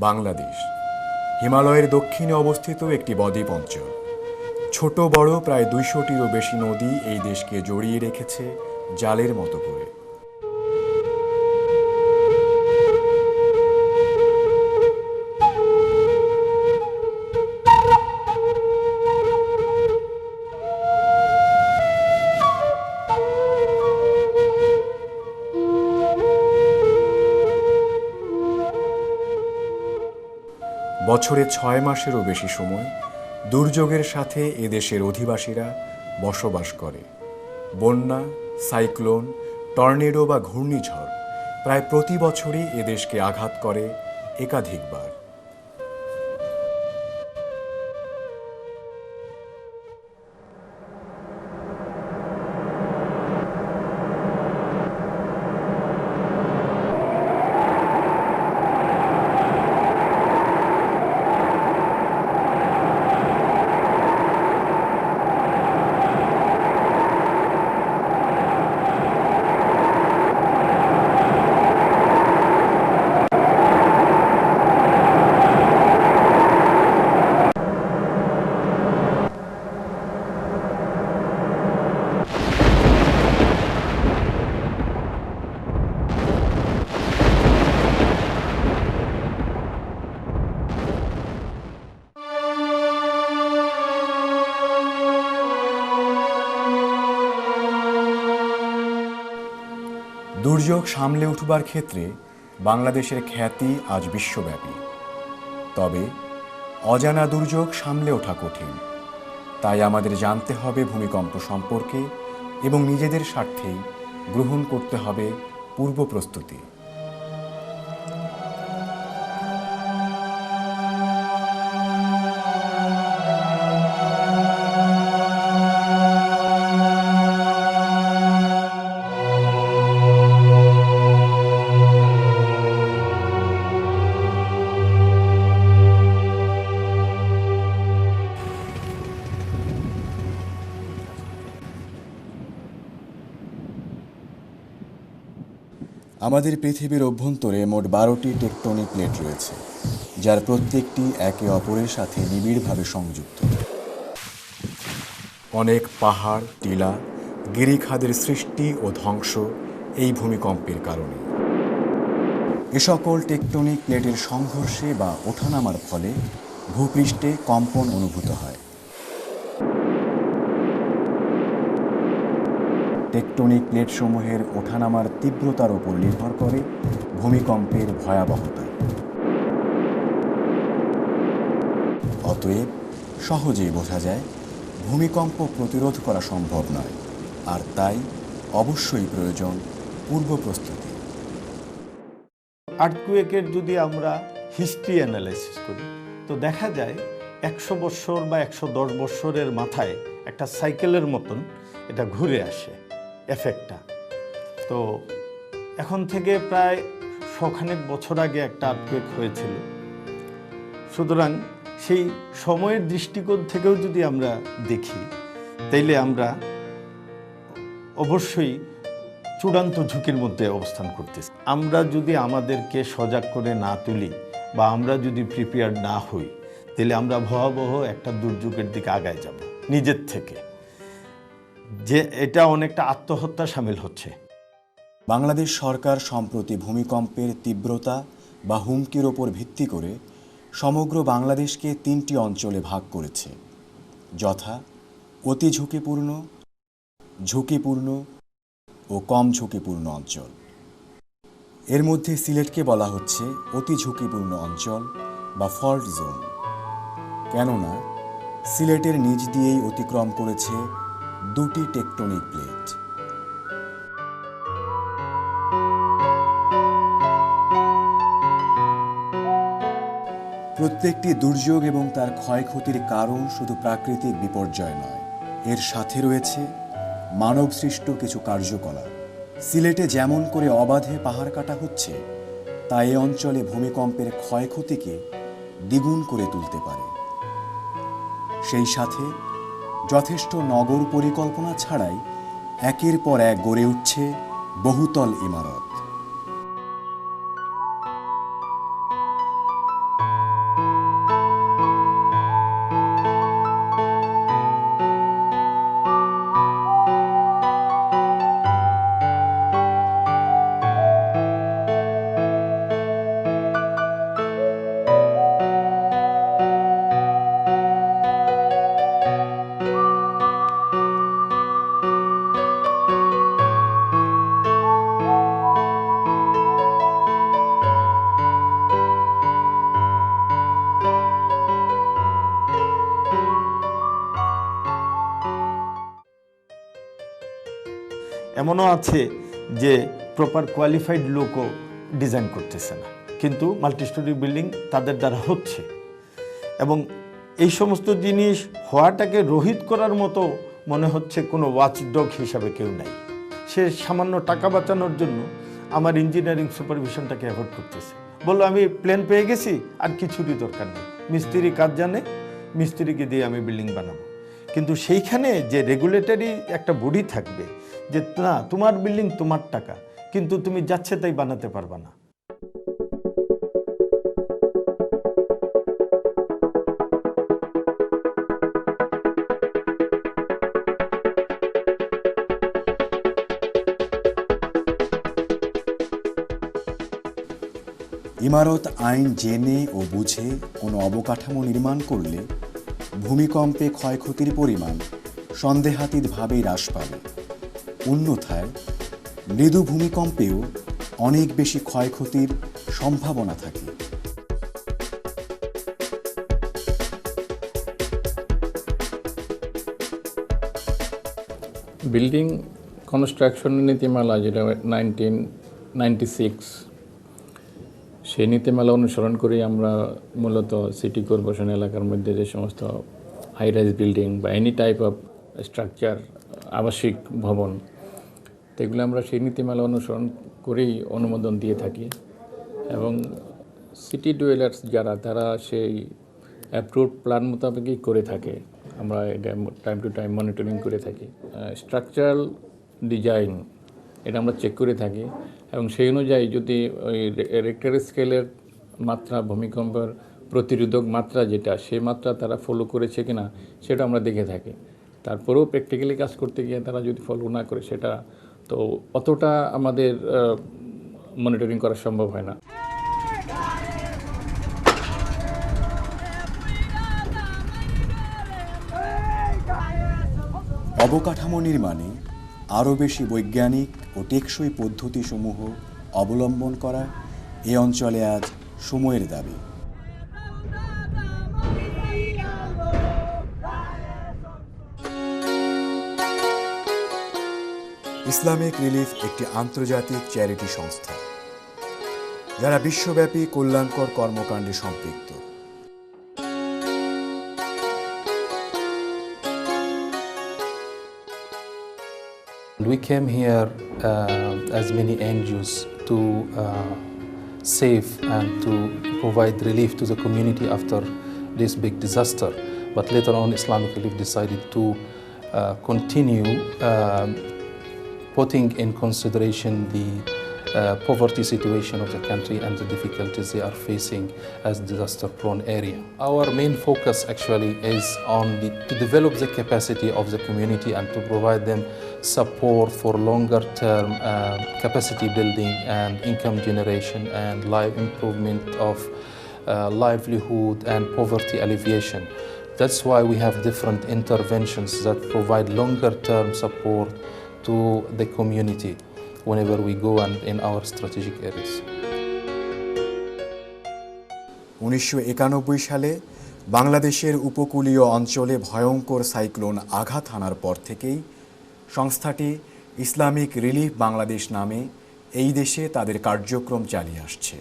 বাংলাদেশ হিমালয়ের দক্ষিণে অবস্থিত একটি বদ্বীপ অঞ্চল। ছোট বড় প্রায় ২০০টিরও বেশি নদী এই দেশকে জড়িয়ে রেখেছে জালের মতো করে। বছরে ৬ মাসেরও বেশি সময় দুর্যোগের সাথে এদেশের অধিবাসীরা বসবাস করে। বন্যা, সাইক্লোন, টর্নেডো বা ঘূর্ণিঝড় প্রায় প্রতি বছরই এদেশকে আঘাত করে একাধিকবার। দুর্যোগ সামলে উঠবার ক্ষেত্রে বাংলাদেশের খ্যাতি আজ বিশ্বব্যাপী। তবে অজানা দুর্যোগ সামলে ওঠা কঠিন। তাই আমাদের জানতে হবে ভূমিকম্প সম্পর্কে এবং নিজেদের স্বার্থেই গ্রহণ করতে হবে পূর্ব প্রস্তুতি। আমাদের পৃথিবীর অভ্যন্তরে মোট ১২টি টেকটনিক প্লেট রয়েছে, যার প্রত্যেকটি একে অপরের সাথে নিবিড়ভাবে সংযুক্ত। অনেক পাহাড়, টিলা, গিরিখাদের সৃষ্টি ও ধ্বংস এই ভূমিকম্পের কারণে। এ সকল টেকটনিক প্লেটের সংঘর্ষে বা ওঠানামার ফলে ভূপৃষ্ঠে কম্পন অনুভূত হয়। টেকটনিক প্লেটসমূহের ওঠানামার তীব্রতার উপর নির্ভর করে ভূমিকম্পের ভয়াবহতা। অতএব সহজেই বোঝা যায় ভূমিকম্প প্রতিরোধ করা সম্ভব নয়, আর তাই অবশ্যই প্রয়োজন পূর্ব প্রস্তুতি। আর্থকুয়েকের যদি আমরা হিস্ট্রি অ্যানালাইসিস করি তো দেখা যায় ১০০ বৎসর বা ১১০ বৎসরের মাথায় একটা সাইকেলের মতন এটা ঘুরে আসে এফেক্টটা। তো এখন থেকে প্রায় ১০০খানেক বছর আগে একটা আর্থকুয়েক হয়েছিল। সুতরাং সেই সময়ের দৃষ্টিকোণ থেকেও যদি আমরা দেখি তাইলে আমরা অবশ্যই চূড়ান্ত ঝুঁকির মধ্যে অবস্থান করতেছি। আমরা যদি আমাদেরকে সজাগ করে না তুলি বা আমরা যদি প্রিপেয়ার্ড না হই তাহলে আমরা ভয়াবহ একটা দুর্যোগের দিকে আগায় যাব নিজের থেকে, যে এটা অনেকটা আত্মহত্যা সামিল হচ্ছে। বাংলাদেশ সরকার সম্প্রতি ভূমিকম্পের তীব্রতা বা হুমকির ওপর ভিত্তি করে সমগ্র বাংলাদেশকে ৩টি অঞ্চলে ভাগ করেছে, যথা অতি ঝুঁকিপূর্ণ, ঝুঁকিপূর্ণ ও কম ঝুঁকিপূর্ণ অঞ্চল। এর মধ্যে সিলেটকে বলা হচ্ছে অতি ঝুঁকিপূর্ণ অঞ্চল বা ফল্ট জোন, কেননা সিলেটের নিচ দিয়েই অতিক্রম করেছে ২টি টেকটনিক প্লেট। প্রত্যেকটি দুর্যোগ এবং তার ক্ষয়ক্ষতির কারণ শুধু প্রাকৃতিক বিপর্যয় নয়, এর সাথে রয়েছে মানবসৃষ্ট কিছু কার্যকলাপ। সিলেটে যেমন করে অবাধে পাহাড় কাটা হচ্ছে, তা এ অঞ্চলে ভূমিকম্পের ক্ষয়ক্ষতিকে দ্বিগুণ করে তুলতে পারে। সেই সাথে যথেষ্ট নগর পরিকল্পনা ছাড়াই একের পর এক গড়ে উঠছে বহুতল ইমারত। এমনও আছে যে প্রপার কোয়ালিফাইড লোকও ডিজাইন করতেছে না, কিন্তু মাল্টিস্টোরি বিল্ডিং তাদের দ্বারা হচ্ছে। এবং এই সমস্ত জিনিস হওয়াটাকে রোহিত করার মতো মনে হচ্ছে কোনো ওয়াচডগ হিসাবে কেউ নাই। সে সামান্য টাকা বাঁচানোর জন্য আমার ইঞ্জিনিয়ারিং সুপারভিশনটাকে অ্যাভয়েড করতেছে। বললো আমি প্ল্যান পেয়ে গেছি, আর কিছুরই দরকার নেই, মিস্ত্রি কাজ জানে, মিস্ত্রিকে দিয়ে আমি বিল্ডিং বানাবো। কিন্তু সেইখানে যে রেগুলেটরি একটা বডি থাকবে যে না, তোমার বিল্ডিং তোমার টাকা, কিন্তু তুমি যাচ্ছে তাই বানাতে পারবা না। ইমারত আইন জেনে ও বুঝে কোনো অবকাঠামো নির্মাণ করলে ভূমিকম্পে ক্ষয়ক্ষতির পরিমাণ সন্দেহাতীতভাবেই হ্রাস পাবে। অন্যথায় মৃদু ভূমিকম্পেও অনেক বেশি ক্ষয়ক্ষতির সম্ভাবনা থাকে। বিল্ডিং কনস্ট্রাকশন নীতিমালা, যেটা 1996, সেই নীতিমালা অনুসরণ করেই আমরা মূলত সিটি কর্পোরেশন এলাকার মধ্যে যে সমস্ত হাই রাইজ বিল্ডিং বা এনি টাইপ অফ স্ট্রাকচার, আবাসিক ভবন, সেগুলো আমরা সেই নীতিমালা অনুসরণ করেই অনুমোদন দিয়ে থাকি। এবং সিটি ডুয়েলার্স যারা, তারা সেই অ্যাপ্রুভড প্ল্যান মোতাবেকই করে থাকে। আমরা টাইম টু টাইম মনিটরিং করে থাকি। স্ট্রাকচারাল ডিজাইন এটা আমরা চেক করে থাকি, এবং সেই অনুযায়ী যদি ওই রেক্টার স্কেলের মাত্রা, ভূমিকম্পের প্রতিরোধক মাত্রা যেটা, সেই মাত্রা তারা ফলো করেছে কিনা সেটা আমরা দেখে থাকি। তারপরেও প্র্যাকটিক্যালি কাজ করতে গিয়ে তারা যদি ফলো না করে, সেটা তো অতটা আমাদের মনিটরিং করা সম্ভব হয় না। অবকাঠামো নির্মাণে আরও বেশি বৈজ্ঞানিক ও টেকসই পদ্ধতিসমূহ অবলম্বন করা এ অঞ্চলে আজ সময়ের দাবি। ইসলামিক রিলিফ একটি আন্তর্জাতিক চ্যারিটি সংস্থা যারা বিশ্বব্যাপী কল্যাণকর কর্মকাণ্ডে সম্পৃক্ত। We came here as many NGOs to save and to provide relief to the community after this big disaster. But later on, Islamic Relief decided to continue putting in consideration the poverty situation of the country and the difficulties they are facing as disaster-prone area. Our main focus actually is on to develop the capacity of the community and to provide them support for longer-term capacity building and income generation and life improvement of livelihood and poverty alleviation. That's why we have different interventions that provide longer-term support to the community whenever we go and in our strategic areas. 1991 সালে বাংলাদেশের উপকূলীয় অঞ্চলে ভয়ঙ্কর cyclone আঘাত হানার পর থেকেই সংস্থাটি Islamic relief Bangladesh নামে এই দেশে তাদের কার্যক্রম চালিয়ে আসছে।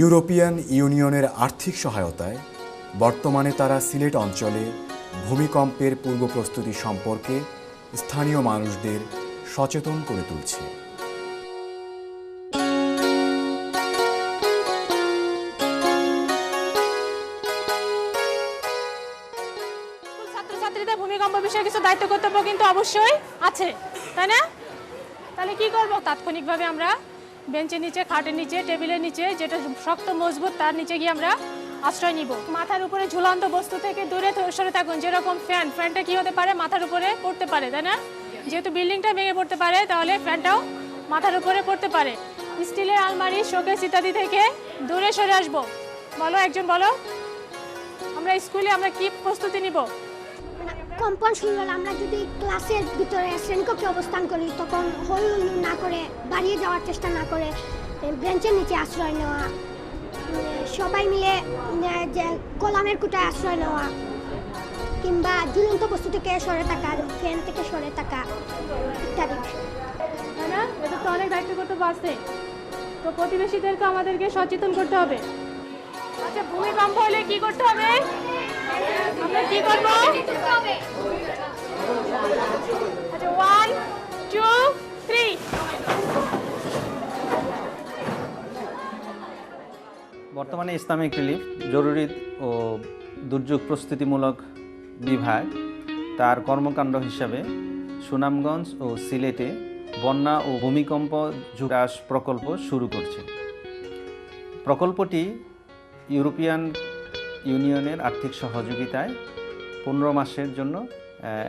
ইউরোপিয়ান ইউনিয়নের আর্থিক সহায়তায় বর্তমানে তারা সিলেট অঞ্চলে ভূমিকম্পের পূর্ব প্রস্তুতি সম্পর্কে স্থানীয় মানুষদের সচেতন করে তুলছে। ছাত্রছাত্রীদের ভূমিকম্প বিষয়ে কিছু দায়িত্ব কর্তব্য কিন্তু অবশ্যই আছে, তাই না? তাহলে কি করব? তাৎক্ষণিকভাবে আমরা বেঞ্চের নিচে, খাটের নিচে, টেবিলের নিচে, যেটা শক্ত মজবুত তার নিচে গিয়ে আমরা আশ্রয় নিব। মাথার উপরে ঝুলন্ত বস্তু থেকে দূরে সরে থাকুন। যেরকম ফ্যানটা কি হতে পারে? মাথার উপরে পড়তে পারে, তাই না? যেহেতু বিল্ডিংটা ভেঙে পড়তে পারে, তাহলে ফ্যানটাও মাথার উপরে পড়তে পারে। স্টিলের আলমারি, শোকেস ইত্যাদি থেকে দূরে সরে আসবো। বলো, একজন বলো, আমরা স্কুলে আমরা কি প্রস্তুতি নিব? কম্পন শুরু হলে আমরা যদি ক্লাসের ভিতরে শ্রেণীকক্ষে অবস্থান করি, তখন হই হুল্লোড় না করে, বাড়িয়ে যাওয়ার চেষ্টা না করে বেঞ্চের নিচে আশ্রয় নেওয়া, সবাই মিলে যে কলামের কুটায় আশ্রয় নেওয়া, কিংবা ঝুলন্ত বস্তু থেকে সরে থাকা, ফ্যান থেকে সরে থাকা ইত্যাদি। তাই না? এটা তো অনেক দায়িত্ব কর্তব্য আছে, তো প্রতিবেশীদেরকে আমাদেরকে সচেতন করতে হবে। আচ্ছা, ভূমিকম্প হলে কি করতে হবে? আমরা কি করব? আচ্ছা, 1 2 3। বর্তমানে ইসলামিক রিলিফ জরুরি ও দুর্যোগ প্রস্তুতিমূলক বিভাগ তার কর্মকাণ্ড হিসাবে সুনামগঞ্জ ও সিলেটে বন্যা ও ভূমিকম্প ঝুঁকি প্রকল্প শুরু করছে। প্রকল্পটি ইউরোপিয়ান ইউনিয়নের আর্থিক সহযোগিতায় 15 মাসের জন্য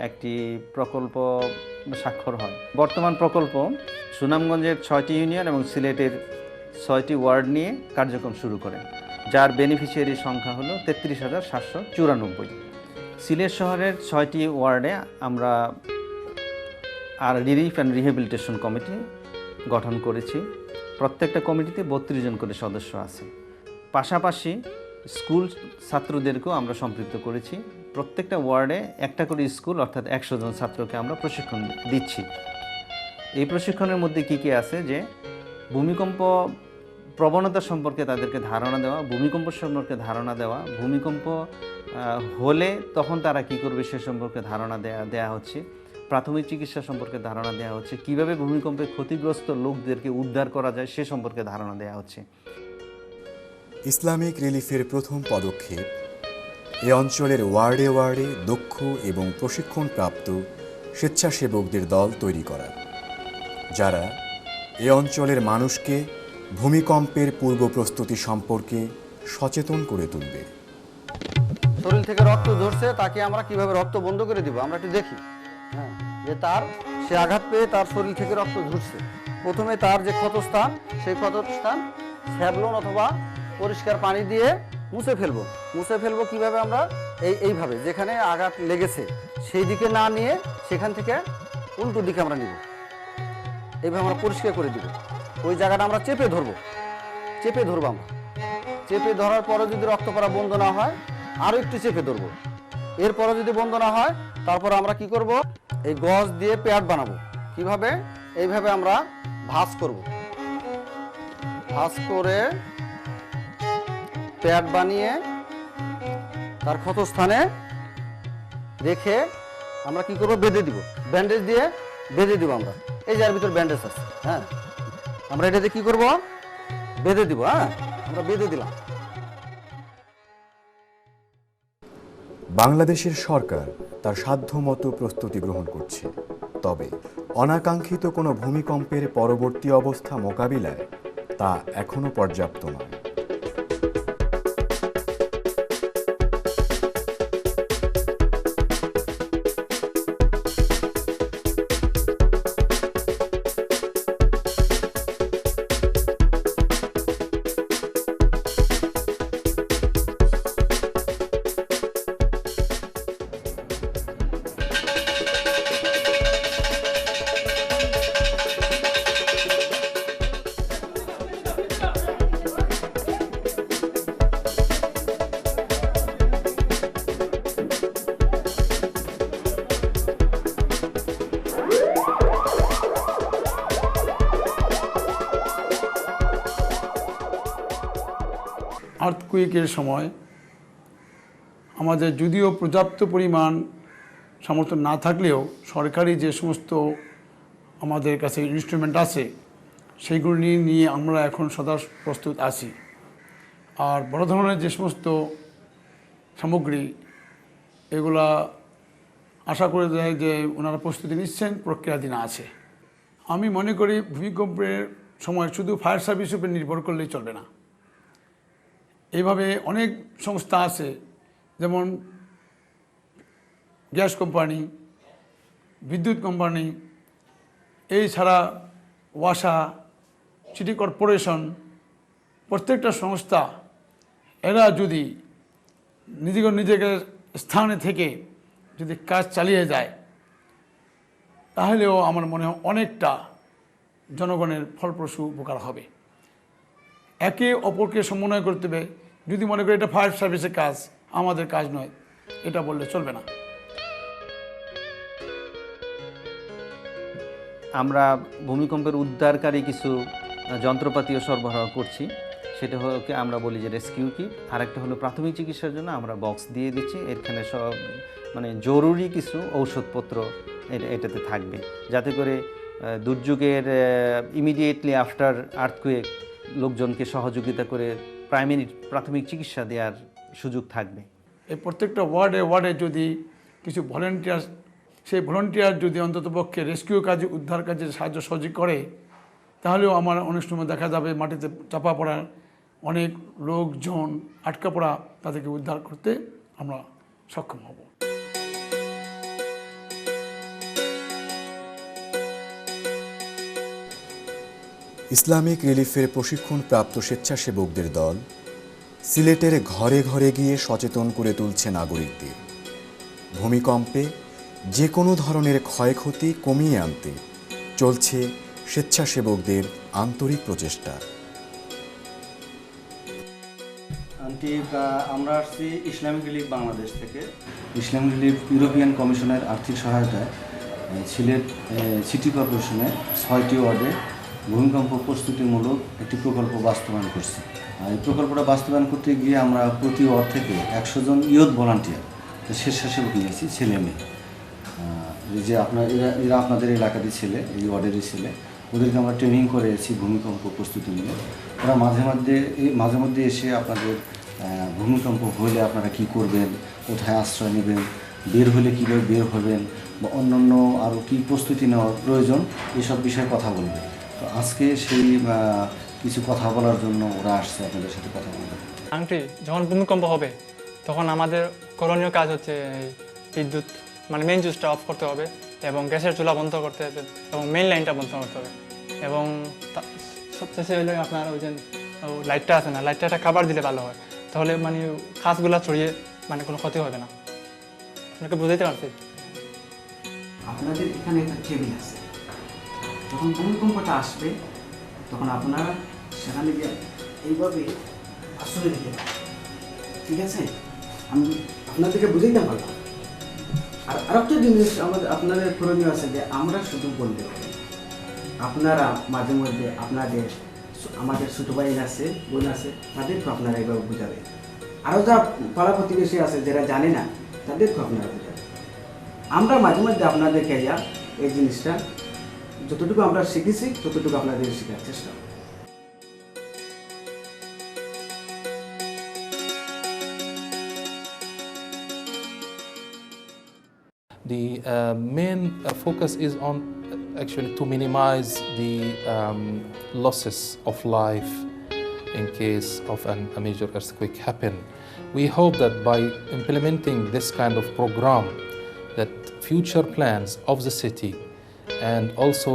একটি প্রকল্প স্বাক্ষর হয়। বর্তমান প্রকল্প সুনামগঞ্জের 6টি ইউনিয়ন এবং সিলেটের 6টি ওয়ার্ড নিয়ে কার্যক্রম শুরু করে, যার বেনিফিশিয়ারি সংখ্যা হলো 33,794। সিলেট শহরের 6টি ওয়ার্ডে আমরা রিলিফ অ্যান্ড রিহ্যাবিলিটেশন কমিটি গঠন করেছি। প্রত্যেকটা কমিটিতে 32 জন করে সদস্য আছে। পাশাপাশি স্কুল ছাত্রদেরকেও আমরা সম্পৃক্ত করেছি। প্রত্যেকটা ওয়ার্ডে একটা করে স্কুল, অর্থাৎ 100 জন ছাত্রকে আমরা প্রশিক্ষণ দিচ্ছি। এই প্রশিক্ষণের মধ্যে কী কী আছে, যে ভূমিকম্প প্রবণতা সম্পর্কে তাদেরকে ধারণা দেওয়া, ভূমিকম্প সম্পর্কে ধারণা দেওয়া, ভূমিকম্প হলে তখন তারা কী করবে সে সম্পর্কে ধারণা দেয়া হচ্ছে, প্রাথমিক চিকিৎসা সম্পর্কে ধারণা দেওয়া হচ্ছে, কীভাবে ভূমিকম্পে ক্ষতিগ্রস্ত লোকদেরকে উদ্ধার করা যায় সে সম্পর্কে ধারণা দেওয়া হচ্ছে। ইসলামিক রিলিফের প্রথম পদক্ষেপ এ অঞ্চলের ওয়ার্ডে ওয়ার্ডে দক্ষ এবং প্রশিক্ষণপ্রাপ্ত স্বেচ্ছাসেবকদের দল তৈরি করা, যারা এ অঞ্চলের মানুষকে ভূমিকম্পের পূর্ব প্রস্তুতি সম্পর্কে সচেতন করে তুলবে। শরীর থেকে রক্ত ঝরছে, তাকে আমরা কিভাবে রক্ত বন্ধ করে দিব আমরা একটু দেখি। হ্যাঁ, যে সে আঘাত পেয়ে তার শরীর থেকে রক্ত ঝরছে, প্রথমে তার যে ক্ষতস্থান সেই ক্ষতস্থান স্যাভলন অথবা পরিষ্কার পানি দিয়ে মুছে ফেলবো কিভাবে আমরা এইভাবে যেখানে আঘাত লেগেছে সেই দিকে না নিয়ে সেখান থেকে উল্টো দিকে আমরা নিব, এইভাবে আমরা পরিষ্কার করে দিব। ওই জায়গাটা আমরা চেপে ধরবো আমরা। চেপে ধরার পরে যদি রক্ত পড়া বন্ধ না হয় আরও একটু চেপে ধরবো। এরপরে যদি বন্ধ না হয় তারপর আমরা কি করব, এই গজ দিয়ে প্যাড বানাবো। কিভাবে? এইভাবে আমরা ভাঁজ করব, ভাঁজ করে প্যাড বানিয়ে তার ক্ষতস্থানে রেখে আমরা কি করব, বেঁধে দিব, ব্যান্ডেজ দিয়ে বেঁধে দিব আমরা। এই যার ভিতর ব্যান্ডেজ আছে, হ্যাঁ, আমরা এটাতে কি করব, বেঁধে দিব। হ্যাঁ, আমরা বেঁধে দিলাম। বাংলাদেশের সরকার তার সাধ্যমতো প্রস্তুতি গ্রহণ করছে, তবে অনাকাঙ্ক্ষিত কোনো ভূমিকম্পের পরবর্তী অবস্থা মোকাবিলায় তা এখনও পর্যাপ্ত নয়। আর্থকুইকের সময় আমাদের যদিও পর্যাপ্ত পরিমাণ সমর্থন না থাকলেও সরকারি যে সমস্ত আমাদের কাছে ইনস্ট্রুমেন্ট আছে সেইগুলি নিয়ে আমরা এখন সদা প্রস্তুত আছি। আর বড় ধরনের যে সমস্ত সামগ্রী এগুলা আশা করে যায় যে ওনারা প্রস্তুতি নিচ্ছেন, প্রক্রিয়াধীন আছে। আমি মনে করি ভূমিকম্পের সময় শুধু ফায়ার সার্ভিসের উপর নির্ভর করলেই চলবে না। এইভাবে অনেক সংস্থা আছে, যেমন গ্যাস কোম্পানি, বিদ্যুৎ কোম্পানি, এই ছাড়া ওয়াসা, সিটি কর্পোরেশন, প্রত্যেকটা সংস্থা এরা যদি নিজেদের স্থানে থেকে যদি কাজ চালিয়ে যায় তাহলেও আমার মনে হয় অনেকটা জনগণের ফলপ্রসূ উপকার হবে। একে অপরকে সমন্বয় করতে হবে। যদি মনে করি এটা ফায়ার সার্ভিসের কাজ, আমাদের কাজ নয়, এটা বললে চলবে না। আমরা ভূমিকম্পের উদ্ধারকারী কিছু যন্ত্রপাতিও সরবরাহ করছি। সেটা হচ্ছে আমরা বলি যে রেস্কিউ কিট। আরেকটা হলো প্রাথমিক চিকিৎসার জন্য আমরা বক্স দিয়ে দিচ্ছি। এখানে সব মানে জরুরি কিছু ঔষধপত্র এটাতে থাকবে, যাতে করে দুর্যোগের ইমিডিয়েটলি আফটার আর্থকুয়েক লোকজনকে সহযোগিতা করে প্রাথমিক চিকিৎসা দেওয়ার সুযোগ থাকবে। এই প্রত্যেকটা ওয়ার্ডে ওয়ার্ডে যদি কিছু ভলেন্টিয়ার, সেই ভলেন্টিয়ার যদি অন্ততপক্ষে রেস্কিউ কাজে, উদ্ধার কাজে সাহায্য সহযোগ করে, তাহলেও আমার অনেক সময় দেখা যাবে মাটিতে চাপা পড়া অনেক লোকজন আটকা পড়া, তাদেরকে উদ্ধার করতে আমরা সক্ষম হব। ইসলামিক রিলিফের প্রশিক্ষণপ্রাপ্ত স্বেচ্ছাসেবকদের দল সিলেটের ঘরে ঘরে গিয়ে সচেতন করে তুলছে নাগরিকদের। ভূমিকম্পে যে কোনো ধরনের ক্ষয়ক্ষতি কমিয়ে আনতে চলছে স্বেচ্ছাসেবকদের আন্তরিক প্রচেষ্টা। আন্টি, আমরা আসছি ইসলামিক রিলিফ বাংলাদেশ থেকে। ইসলামিক রিলিফ ইউরোপিয়ান কমিশনের আর্থিক সহায়তায় সিলেট সিটি কর্পোরেশনে 6টি ওয়ার্ডে ভূমিকম্প প্রস্তুতিমূলক একটি প্রকল্প বাস্তবায়ন করছি। এই প্রকল্পটা বাস্তবায়ন করতে গিয়ে আমরা প্রতি ওয়ার্ড থেকে 100 জন ইয়ুথ ভলান্টিয়ার স্বেচ্ছাসেবক নিয়েছি, ছেলে মেয়ে। যে এরা আপনাদের এলাকারই ছেলে, এই ওয়ার্ডেরই ছেলে। ওদেরকে আমরা ট্রেনিং করেছি ভূমিকম্প প্রস্তুতিমূলক। ওরা মাঝে মধ্যে এসে আপনাদের ভূমিকম্প হলে আপনারা কি করবেন, কোথায় আশ্রয় নেবেন, বের হলে কীভাবে বের হবেন, বা অন্যান্য আরও কী প্রস্তুতি নেওয়ার প্রয়োজন, এসব বিষয়ে কথা বলবে। তো আজকে সেই কিছু কথা বলার জন্য ওরা আসছে আপনাদের সাথে কথা বলবে। আংটি, যখন ভূমিকম্প হবে তখন আমাদের করণীয় কাজ হচ্ছে বিদ্যুৎ মানে মেইন সুইচটা অফ করতে হবে, এবং গ্যাসের চুলা বন্ধ করতে হবে, এবং মেইন লাইনটা বন্ধ করতে হবে, এবং সবচেয়ে হলে আপনার ওই যে লাইটটা আছে না, লাইটটা একটা খাবার দিলে ভালো হয়, তাহলে মানে কাজগুলো ছড়িয়ে মানে কোনো ক্ষতি হবে না। আপনাকে বুঝাইতে পারছি? আপনাদের এখানে একটা টেবিল আছে, যখন ভূমিকম্পটা আসবে তখন আপনারা সেখানে গিয়ে এইভাবে আশ্রয় নিতে পারেন, ঠিক আছে? আমি আপনাদেরকে বুঝাইতে পারলাম। আর আরেকটা জিনিস আপনাদের করণীয় আছে যে আমরা শুধু বলতে হবে, আপনারা মাঝে মধ্যে আমাদের ছোটো ভাই আছে, বোন আছে, তাদেরকে আপনারা এইভাবে বুঝাবেন। আরও যা পাড়া প্রতিবেশী আছে যারা জানে না, তাদেরকে আপনারা বুঝাবেন। আমরা মাঝে মধ্যে আপনাদেরকে এই জিনিসটা যতটুকু আমরা শিখেছি ততটুকু আপনাদের শেখার চেষ্টা করব। The main focus is on actually to minimize the losses of life in case of a major earthquake happen. We hope that by implementing this kind of program, that future plans of the city and also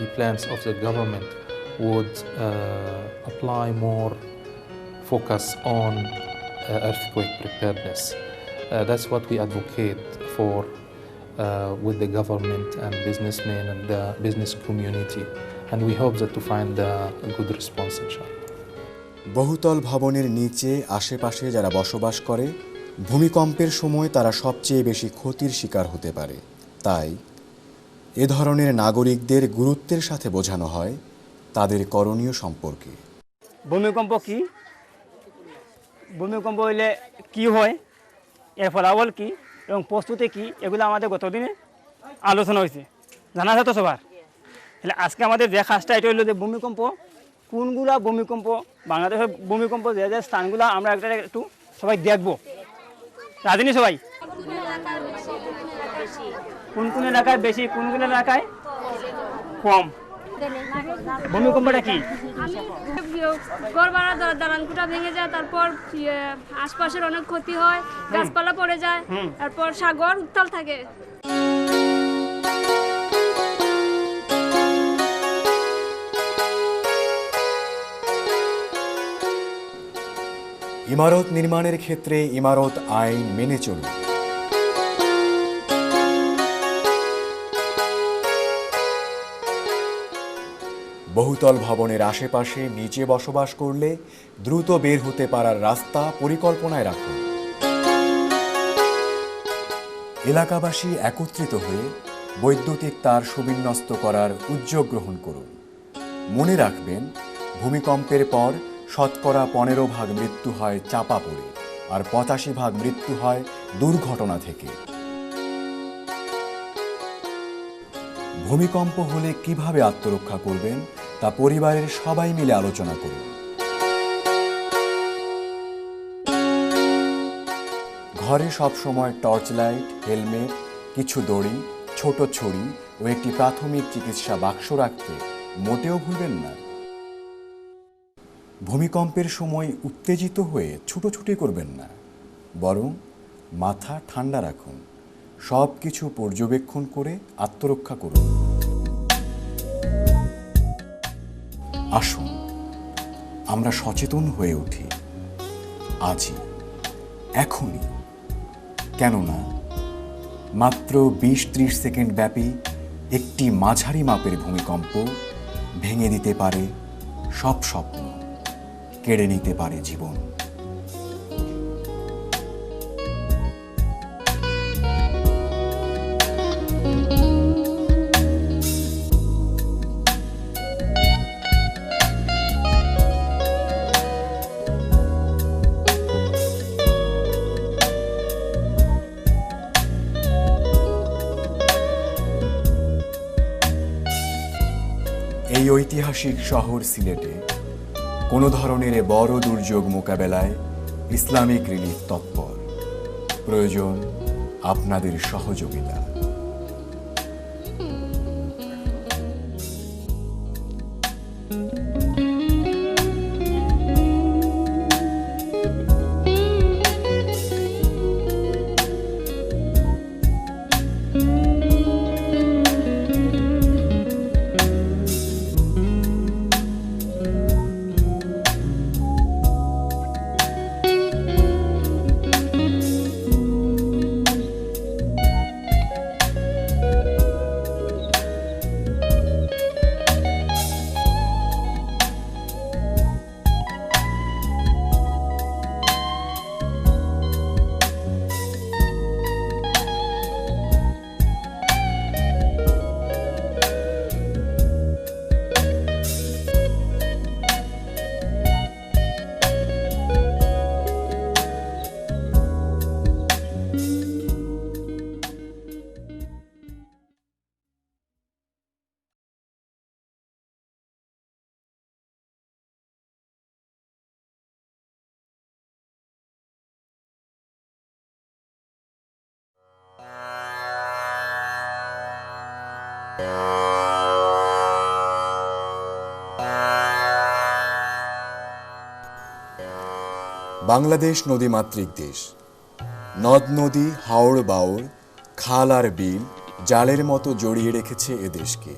the plans of the government would apply more focus on earthquake preparedness. That's what we advocate for with the government and businessmen and the business community, and we hope that to find a good response, inshallah. বহুতল ভবনের নিচে আশেপাশে যারা বসবাস করে, ভূমিকম্পের সময় তারা সবচেয়ে বেশি ক্ষতির শিকার হতে পারে। তাই এ ধরনের নাগরিকদের গুরুত্বের সাথে বোঝানো হয় তাদের করণীয় সম্পর্কে। ভূমিকম্প কি, ভূমিকম্প হইলে কি হয়, এর ফলাফল কি এবং প্রস্তুতি কি, এগুলো আমাদের গতদিনে আলোচনা হয়েছে, জানা আছে তো সবার। তাহলে আজকে আমাদের যে কাজটা এটা হলো যে ভূমিকম্প কোনগুলা ভূমিকম্প, বাংলাদেশের ভূমিকম্প যে যে স্থানগুলো আমরা একটু সবাই দেখবো। রাজনী সবাই কোন কোন এলাকায় বেশি, কোন কোন এলাকায় কম। ভূমিকম্পটা কি? ঘর ভাড়া দালানকুটা ভেঙে যায়, তারপর আশপাশের অনেক ক্ষতি হয়, গাছপালা পড়ে যায়, তারপর সাগর উত্তাল থাকে। ইমারত নির্মাণের ক্ষেত্রে ইমারত আইন মেনে চলুন। বহুতল ভবনের আশেপাশে নিচে বসবাস করলে দ্রুত বের হতে পারার রাস্তা পরিকল্পনায় রাখুন। এলাকাবাসী একত্রিত হয়ে বৈদ্যুতিক তার সুবিন্যস্ত করার উদ্যোগ গ্রহণ করুন। মনে রাখবেন, ভূমিকম্পের পর শতকরা 15% মৃত্যু হয় চাপা পড়ে, আর 85% মৃত্যু হয় দুর্ঘটনা থেকে। ভূমিকম্প হলে কিভাবে আত্মরক্ষা করবেন তা পরিবারের সবাই মিলে আলোচনা করুন। ঘরে সবসময় টর্চ লাইট, হেলমেট, কিছু দড়ি, ছোট ছড়ি ও একটি প্রাথমিক চিকিৎসা বাক্স রাখতে মোটেও ভুলবেন না। ভূমিকম্পের সময় উত্তেজিত হয়ে ছুটোছুটি করবেন না, বরং মাথা ঠান্ডা রাখুন। সব কিছু পর্যবেক্ষণ করে আত্মরক্ষা করুন। আসুন আমরা সচেতন হয়ে উঠি, আজই, এখনই। কেননা মাত্র 20-30 সেকেন্ড ব্যাপী একটি মাঝারি মাপের ভূমিকম্প ভেঙে দিতে পারে সব স্বপ্ন, কেড়ে নিতে পারে জীবন। এই ঐতিহাসিক শহর সিলেটে কোনো ধরনের বড় দুর্যোগ মোকাবেলায় ইসলামিক রিলিফ তৎপর। প্রয়োজন আপনাদের সহযোগিতা। বাংলাদেশ নদীমাতৃক দেশ। নদ নদী, হাওড় বাওড়, খাল আর বিল জালের মতো জড়িয়ে রেখেছে এ দেশকে।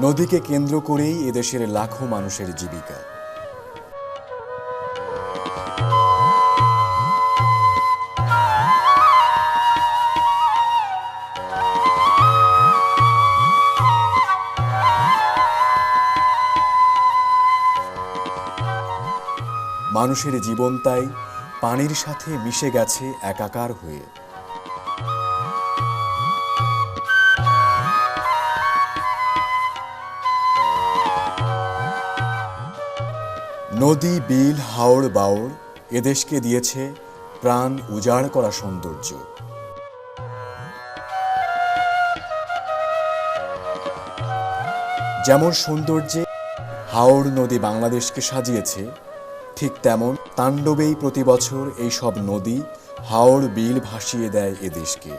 নদীকে কেন্দ্র করেই এদেশের লাখো মানুষের জীবিকা। মানুষের জীবন তাই পানির সাথে মিশে গেছে একাকার হয়ে। নদী, বিল, হাওড় বাওড় এদেশকে দিয়েছে প্রাণ উজাড় করা সৌন্দর্য। যেমন সৌন্দর্যে হাওড় নদী বাংলাদেশকে সাজিয়েছে, ঠিক তেমন তাণ্ডবেই প্রতি বছর এই সব নদী, হাওড়, বিল ভাসিয়ে দেয় এদেশকে।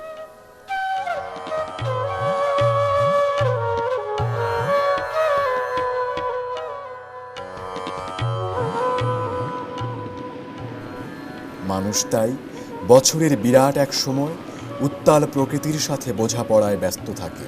মানুষ তাই বছরের বিরাট এক সময় উত্তাল প্রকৃতির সাথে বোঝাপড়ায় ব্যস্ত থাকে।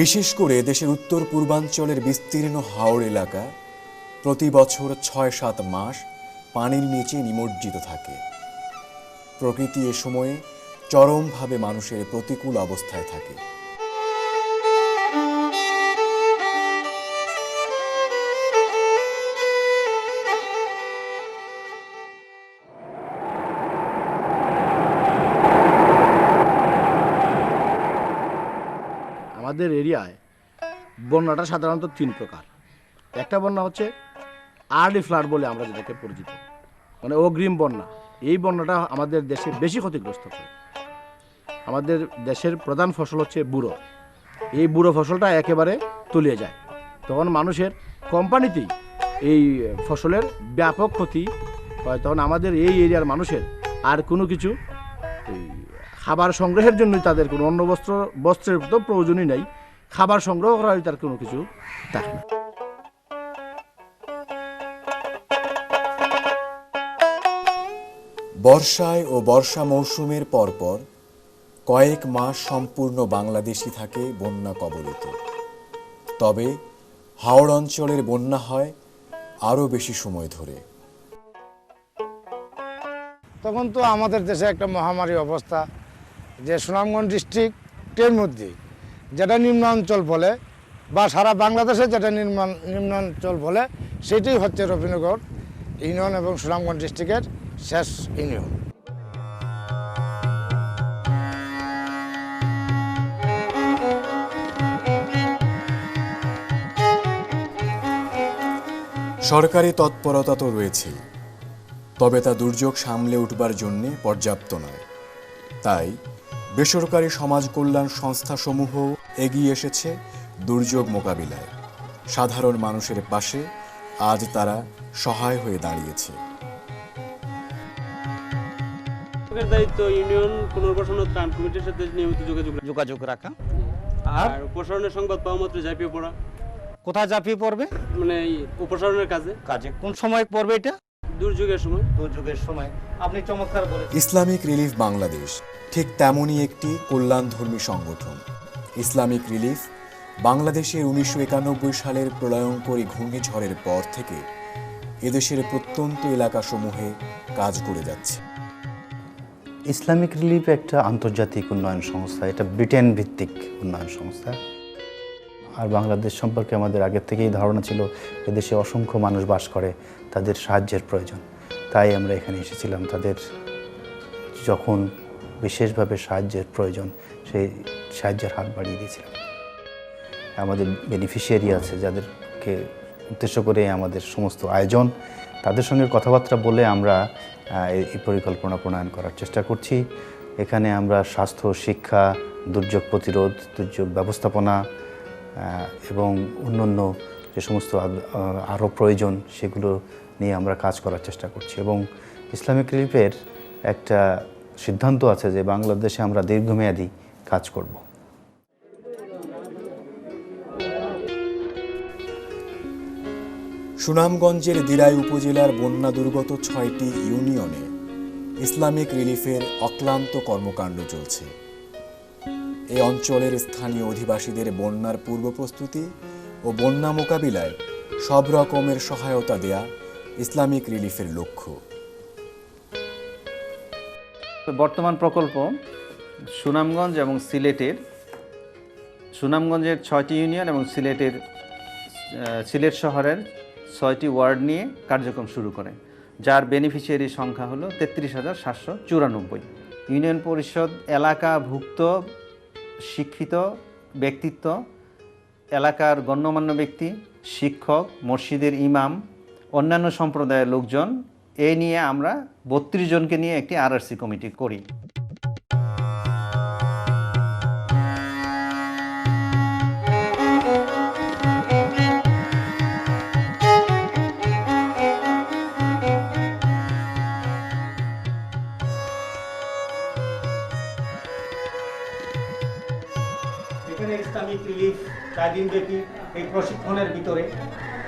বিশেষ করে দেশের উত্তর পূর্বাঞ্চলের বিস্তীর্ণ হাওড় এলাকা প্রতি বছর ৬-৭ মাস পানির নিচে নিমজ্জিত থাকে। প্রকৃতি এ সময়ে চরমভাবে মানুষের প্রতিকূল অবস্থায় থাকে। আমাদের এরিয়ায় বন্যাটা সাধারণত 3 প্রকার। একটা বন্যা হচ্ছে আর্লি ফ্লাড বলে আমরা যেটাকে পরিচিত, মানে অগ্রিম বন্যা। এই বন্যাটা আমাদের দেশে বেশি ক্ষতিগ্রস্ত করে। আমাদের দেশের প্রধান ফসল হচ্ছে বুড়ো। এই বুড়ো ফসলটা একেবারে তলিয়ে যায়, তখন মানুষের কোম্পানিতেই এই ফসলের ব্যাপক ক্ষতি হয়। তখন আমাদের এই এরিয়ার মানুষের আর কোনো কিছু খাবার সংগ্রহের জন্যই তাদের কোনো অন্য বস্ত্রের তো প্রয়োজনই নেই, খাবার সংগ্রহ করার তার কোনো কিছু থাকে না। বর্ষায় ও বর্ষা মৌসুমের পরপর কয়েক মাস সম্পূর্ণ বাংলাদেশই থাকে বন্যা কবলিত। তবে হাওড় অঞ্চলের বন্যা হয় আরও বেশি সময় ধরে। তখন তো আমাদের দেশে একটা মহামারী অবস্থা, যে সুনামগঞ্জ ডিস্ট্রিক্টের মধ্যে যেটা নিম্নাঞ্চল বলে বা সারা বাংলাদেশে যেটা নিম্নাঞ্চল বলে সেটি হচ্ছে রবীন্দ্রগড় ইউনিয়ন এবং সুনামগঞ্জ ডিস্ট্রিক্টের শেষ ইউনিয়ন। সরকারি তৎপরতা তো রয়েছেই, তবে তা দুর্যোগ সামলে উঠবার জন্য পর্যাপ্ত নয়। তাই বেসরকারি সমাজ কল্যাণ সংস্থাসমূহ এগিয়ে এসেছে দুর্যোগ মোকাবিলায়। সাধারণ মানুষের পাশে আজ তারা সহায় হয়ে দাঁড়িয়েছে। দায়িত্ব ইউনিয়ন পুনর্বাসন ও ত্রাণ কমিটির সাথে নিয়মিত যোগাযোগ রাখা, আর প্রসারণের সংবাদ পাওয়া মাত্র ঝাঁপিয়ে পড়া। কোথায় ঝাঁপিয়ে পড়বে? মানে প্রসারণের কাজে। কোন সময় পড়বে এটা? দুর্যোগের সময়। আপনি চমৎকার বলেছেন। ইসলামিক রিলিফ বাংলাদেশ ঠিক তেমনই একটি কল্যাণধর্মী সংগঠন। ইসলামিক রিলিফ বাংলাদেশের 1991 সালের প্রলয়ঙ্করী ঘূর্ণিঝড়ের পর থেকে এদেশের প্রত্যন্ত এলাকাসমূহে কাজ করে যাচ্ছে। ইসলামিক রিলিফ একটা আন্তর্জাতিক উন্নয়ন সংস্থা, এটা ব্রিটেন ভিত্তিক উন্নয়ন সংস্থা। আর বাংলাদেশ সম্পর্কে আমাদের আগের থেকেই ধারণা ছিল এদেশে অসংখ্য মানুষ বাস করে, তাদের সাহায্যের প্রয়োজন। তাই আমরা এখানে এসেছিলাম। তাদের যখন বিশেষভাবে সাহায্যের প্রয়োজন, সেই সাহায্যের হাত বাড়িয়ে দিয়েছিলাম। আমাদের বেনিফিশিয়ারি আছে যাদেরকে উদ্দেশ্য করে আমাদের সমস্ত আয়োজন, তাদের সঙ্গে কথাবার্তা বলে আমরা এই পরিকল্পনা প্রণয়ন করার চেষ্টা করছি। এখানে আমরা স্বাস্থ্য, শিক্ষা, দুর্যোগ প্রতিরোধ, দুর্যোগ ব্যবস্থাপনা এবং অন্যান্য যে সমস্ত আরও প্রয়োজন সেগুলো নিয়ে আমরা কাজ করার চেষ্টা করছি। এবং ইসলামিক রিলিফের একটা সিদ্ধান্ত আছে যে বাংলাদেশে আমরা দীর্ঘমেয়াদী কাজ করব। সুনামগঞ্জের দিরাই উপজেলার বন্যা দুর্গত 6টি ইউনিয়নে ইসলামিক রিলিফের অক্লান্ত কর্মকাণ্ড চলছে। এই অঞ্চলের স্থানীয় অধিবাসীদের বন্যার পূর্ব প্রস্তুতি ও বন্যা মোকাবিলায় সব রকমের সহায়তা দেয়া ইসলামিক রিলিফের লক্ষ্য? বর্তমান প্রকল্প সুনামগঞ্জ এবং সুনামগঞ্জের 6টি ইউনিয়ন এবং সিলেট শহরের 6টি ওয়ার্ড নিয়ে কার্যক্রম শুরু করে, যার বেনিফিশিয়ারি সংখ্যা হলো 33,794। ইউনিয়ন পরিষদ এলাকাভুক্ত শিক্ষিত ব্যক্তিত্ব, এলাকার গণ্যমান্য ব্যক্তি, শিক্ষক, মসজিদের ইমাম, অন্যান্য সম্প্রদায়ের লোকজন, এই নিয়ে আমরা 32 জনকে নিয়ে একটি RRC কমিটি করি। এখানে ইসলামিক রিলিফ 4 দিনব্যাপী এই প্রশিক্ষণের ভিতরে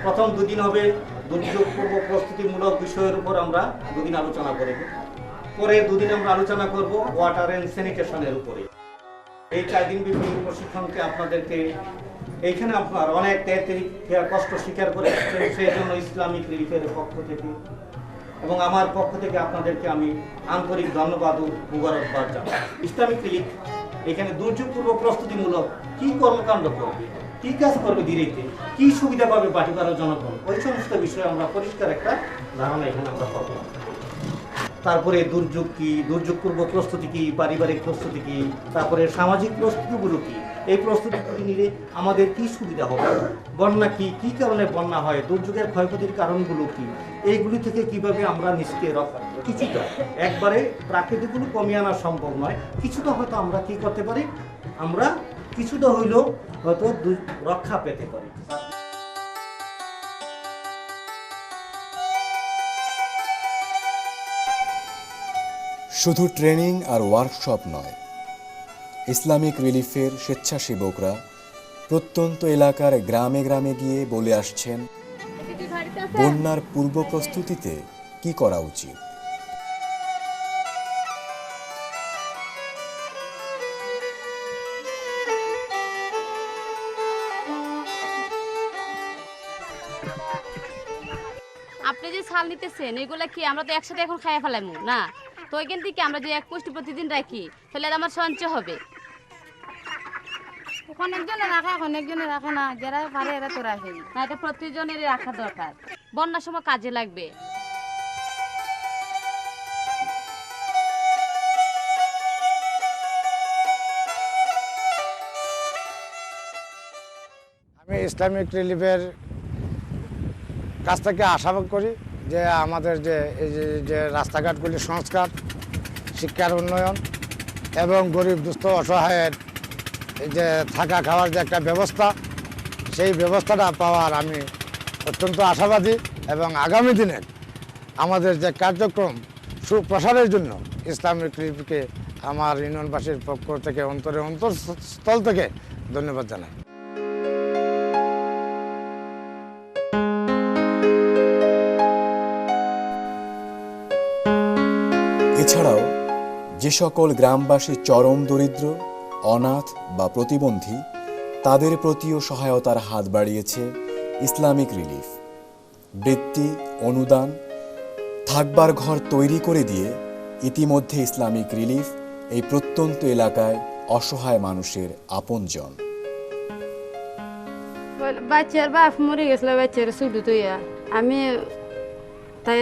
প্রথম 2 দিন হবে দুর্যোগ পূর্ব প্রস্তুতিমূলক বিষয়ের উপর আমরা 2 দিন আলোচনা করব। পরের 2 দিন আমরা আলোচনা করব ওয়াটার অ্যান্ড স্যানিটেশনের উপরে। এই 4 দিনব্যাপী প্রশিক্ষণকে আপনাদেরকে এইখানে আপনার অনেক কষ্ট স্বীকার করে সেই জন্য ইসলামিক রিলিফের পক্ষ থেকে এবং আমার পক্ষ থেকে আপনাদেরকে আমি আন্তরিক ধন্যবাদ ও মুবারকবাদ জানাই। ইসলামিক রিলিফ এখানে দুর্যোগ পূর্ব প্রস্তুতিমূলক কি কর্মকাণ্ড করবে, কি কাজ করবে, দিরেতে কি সুবিধা পাবে বাটিপাড়া জনগণ, ওই সমস্ত বিষয়ে আমরা পরিষ্কার একটা ধারণা এখানে আমরা পাবো। তারপরে দুর্যোগ কি, দুর্যোগ পূর্ব প্রস্তুতি কি, পারিবারিক প্রস্তুতি কি, তারপরে সামাজিক প্রস্তুতিগুলো কি, এই প্রস্তুতিগুলি নিলে আমাদের কি সুবিধা হবে, বন্যা কি, কি কারণে বন্যা হয়, দুর্যোগের ক্ষয়ক্ষতির কারণগুলো কি, এইগুলি থেকে কিভাবে আমরা নিজকে রক্ষা, কিছুটা একবারে প্রাকৃতিকগুলো কমিয়ে আনা সম্ভব নয়, কিছুটা হয়তো আমরা কি করতে পারি, আমরা কিছুটা হইলেও হয়তো রক্ষা পেতে পারি। শুধু ট্রেনিং আর ওয়ার্কশপ নয়, ইসলামিক রিলিফের স্বেচ্ছাসেবকরা প্রত্যন্ত এলাকার গ্রামে গ্রামে গিয়ে বলে আসছেন বন্যার পূর্ব প্রস্তুতিতে কি করা উচিত। আপনি যে ছাল নিতেছেন এগুলা কি আমরা তো একসাথে এখন খাইয়া ফেলাইমু না, তো ওইখান থেকে আমরা যে 1 পুষ্টি প্রতিদিন রাখি তাহলে আমার সঞ্চয় হবে। অনেকজনে রাখে, অনেকজনে রাখে না, যারা পারে এরা তো রাখে না, এটা প্রতিজনেরই রাখা দরকার, বন্যার সময় কাজে লাগবে। আমি ইসলামিক রিলিফের কাছ থেকে আশা করি যে আমাদের যে রাস্তাঘাটগুলির সংস্কার, শিক্ষার উন্নয়ন এবং গরিব দুস্থ অসহায়ের যে থাকা খাওয়ার যে একটা ব্যবস্থা, সেই ব্যবস্থাটা পাওয়ার আমি অত্যন্ত আশাবাদী এবং আগামী দিনের আমাদের যে কার্যক্রম সুপ্রসারের জন্য ইসলামিক রিলিফকে আমার ইউনিয়নবাসীর পক্ষ থেকে অন্তঃস্থল থেকে ধন্যবাদ জানাই। এছাড়াও যে সকল গ্রামবাসী চরম দরিদ্র, অনাথ বা প্রতিবন্ধী, তাদের প্রতিও সহায়তার হাত বাড়িয়েছে ইসলামিক রিলিফ। বৃত্তি, অনুদান, থাকবার ঘর তৈরি করে দিয়ে ইতিমধ্যে ইসলামিক রিলিফ এই প্রত্যন্ত এলাকায় অসহায় মানুষের আপনজন। বাচ্চার বাপ মরে গেছিল, বাচ্চার শুধু তৈয়া আমি তাই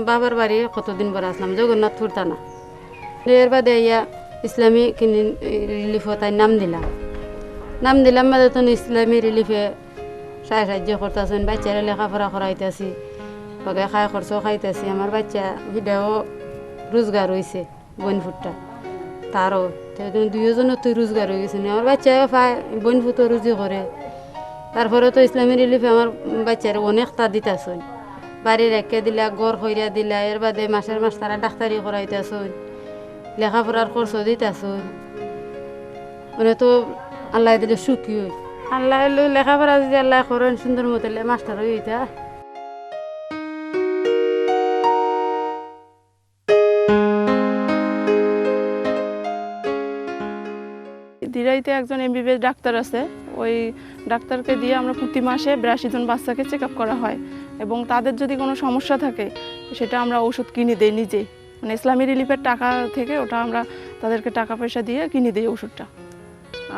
বাবার বাড়ি কতদিন পর আসলাম, জগন্নাথপুর থানা। এর বাদে ইয়া ইসলামিক রিলিফে তাই নাম দিলাম বাদে তো ইসলামী রিলিফে সাহায্য করতেছেন, বাচ্চারা লেখাপড়া করাইতেছি, ওকে খাই খরচ খাইতেছি, আমার বাচ্চা হিডাও রোজগার হয়েছে, বনফুটটা তারও দুজনের তো রোজগার হয়ে গেছে, আমার বাচ্চা বনফুটো রুজি করে। তারপরে তো ইসলামী রিলিফে আমার বাচ্চারা অনেক তা দিতেছেন, বাড়ি রেখে দিলা, গড় খৈরা দিলা, এর বাদে মাসের মাস তারা ডাক্তারি করাইতেছেন, লেখাপড়ার খরচ দিতেছেন, মানে তো আল্লাহ দিলে সুখী হই। আল্লাহ লেখাপড়া যদি আল্লাহ করেন সুন্দর মতো মাস্টার হইতা। দিরাইতে একজন MBBS ডাক্তার আছে, ওই ডাক্তারকে দিয়ে আমরা প্রতি মাসে 82 জন বাচ্চাকে চেক আপ করা হয় এবং তাদের যদি কোনো সমস্যা থাকে সেটা আমরা ওষুধ কিনে দিই নিজে, মানে ইসলামী রিলিফের টাকা থেকে ওটা আমরা তাদেরকে টাকা পয়সা দিয়ে কিনে দিই ওষুধটা।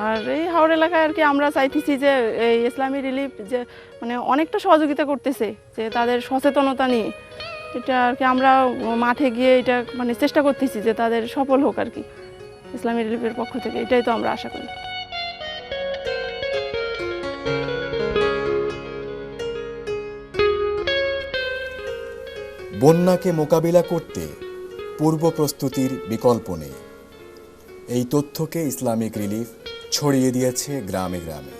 আর এই হাওড় এলাকায় আর কি আমরা চাইতেছি যে এই ইসলামী রিলিফ যে মানে অনেকটা সহযোগিতা করতেছে, যে তাদের সচেতনতা নিয়ে এটা আর কি আমরা মাঠে গিয়ে এটা মানে চেষ্টা করতেছি যে তাদের সফল হোক আর কি ইসলামী রিলিফের পক্ষ থেকে, এটাই তো আমরা আশা করি। বন্যাকে মোকাবিলা করতে পূর্ব প্রস্তুতির বিকল্প নেই, এই তথ্যকে ইসলামিক রিলিফ ছড়িয়ে দিয়েছে গ্রামে গ্রামে।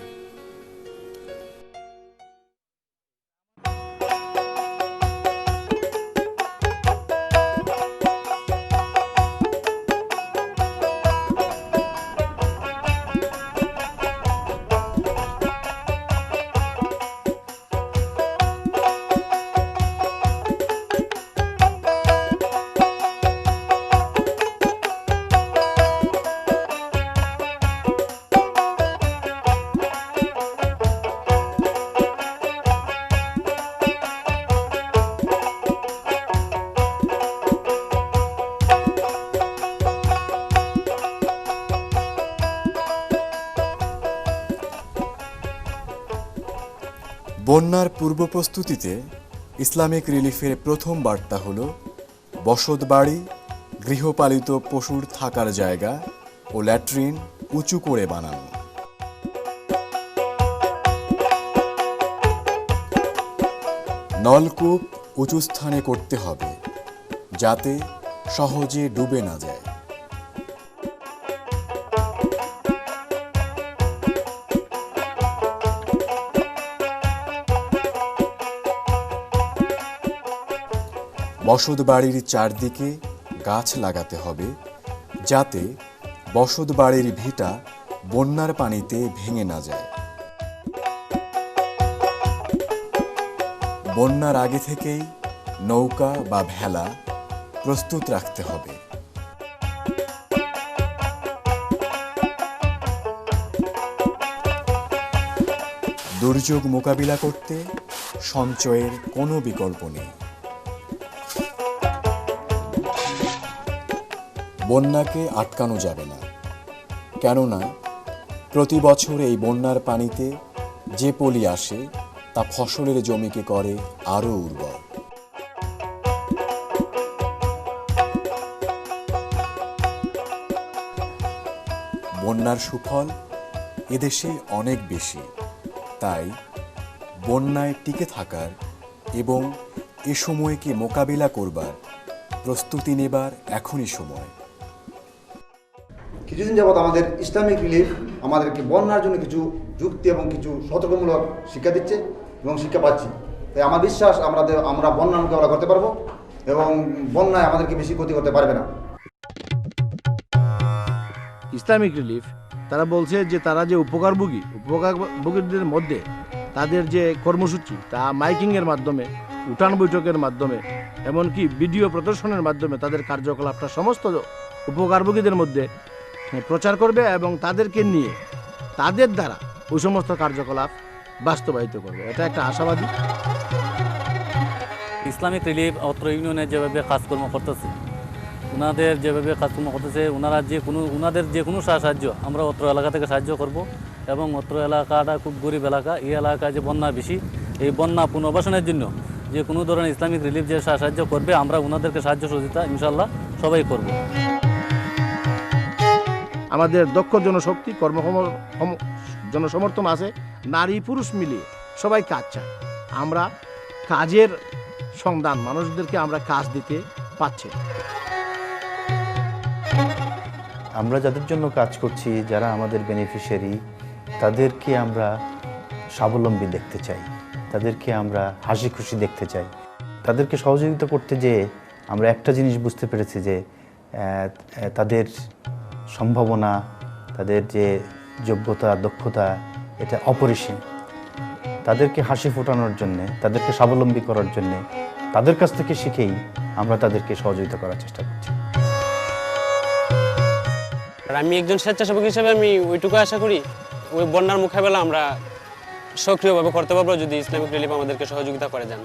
বন্যার পূর্ব প্রস্তুতিতে ইসলামিক রিলিফের প্রথম বার্তা হল বসতবাড়ি, গৃহপালিত পশুর থাকার জায়গা ও ল্যাট্রিন উঁচু করে বানানো। নলকূপ উঁচু স্থানে করতে হবে যাতে সহজে ডুবে না যায়। বসতবাড়ির চারদিকে গাছ লাগাতে হবে যাতে বসতবাড়ির ভিটা বন্যার পানিতে ভেঙে না যায়। বন্যার আগে থেকেই নৌকা বা ভেলা প্রস্তুত রাখতে হবে। দুর্যোগ মোকাবিলা করতে সঞ্চয়ের কোনো বিকল্প নেই। বন্যাকে আটকানো যাবে না, কেননা প্রতি বছর এই বন্যার পানিতে যে পলি আসে তা ফসলের জমিকে করে আরও উর্বর। বন্যার সুফল এদেশে অনেক বেশি, তাই বন্যায় টিকে থাকার এবং এ সময়কে মোকাবিলা করবার প্রস্তুতি নেবার এখনই সময়। কিছুদিন যাবৎ আমাদের ইসলামিক রিলিফ আমাদেরকে বন্যার জন্য কিছু যুক্তি এবং কিছু সতর্কমূলক শিক্ষা দিচ্ছে এবং শিক্ষা পাচ্ছি। তাই আমার বিশ্বাস আমরা বন্যা মোকাবিলা করতে পারবো এবং বন্যায় আমাদেরকে বেশি ক্ষতি করতে পারবে না। ইসলামিক রিলিফ তারা বলছে যে তারা যে উপকারভোগীদের মধ্যে তাদের যে কর্মসূচি তা মাইকিংয়ের মাধ্যমে, উঠান বৈঠকের মাধ্যমে, এমনকি ভিডিও প্রদর্শনের মাধ্যমে তাদের কার্যকলাপটা সমস্ত উপকারভোগীদের মধ্যে প্রচার করবে এবং তাদেরকে নিয়ে তাদের দ্বারা ওই সমস্ত কার্যকলাপ বাস্তবায়িত করবে। এটা একটা আশাবাদী। ইসলামিক রিলিফ অত্র ইউনিয়নে যেভাবে কাজকর্ম করতেছে, ওনাদের যেভাবে কাজকর্ম করতেছে, ওনাদের যে কোনো সাহায্য আমরা অত্র এলাকা থেকে সাহায্য করব এবং অত্র এলাকাটা খুব গরিব এলাকা। এই এলাকায় যে বন্যা বেশি, এই বন্যা পুনর্বাসনের জন্য যে কোনো ধরনের ইসলামিক রিলিফ যে সাহায্য করবে আমরা ওনাদেরকে সাহায্য সহযোগিতা ইনশাল্লাহ সবাই করব। আমাদের দক্ষ জনশক্তি, জনসমর্থন আছে, নারী পুরুষ মিলিয়ে সবাই কাজ চায়। আমরা কাজের সন্ধান, মানুষদেরকে আমরা কাজ দিতে পারছি। আমরা যাদের জন্য কাজ করছি, যারা আমাদের বেনিফিশিয়ারি, তাদেরকে আমরা স্বাবলম্বী দেখতে চাই, তাদেরকে আমরা হাসি খুশি দেখতে চাই। তাদেরকে সহযোগিতা করতে যেয়ে আমরা একটা জিনিস বুঝতে পেরেছি যে তাদের সম্ভাবনা, তাদের যে যোগ্যতা, দক্ষতা, এটা অপরিসীম। তাদেরকে হাসি ফোটানোর জন্যে, তাদেরকে স্বাবলম্বী করার জন্যে তাদের কাছ থেকে শিখেই আমরা তাদেরকে সহযোগিতা করার চেষ্টা করছি। আর আমি একজন স্বেচ্ছাসেবক হিসেবে আমি ওইটুকু আশা করি ওই বন্যার মোকাবেলা আমরা সক্রিয়ভাবে করতে পারবো যদি ইসলামিক রিলিফ আমাদেরকে সহযোগিতা করে যান।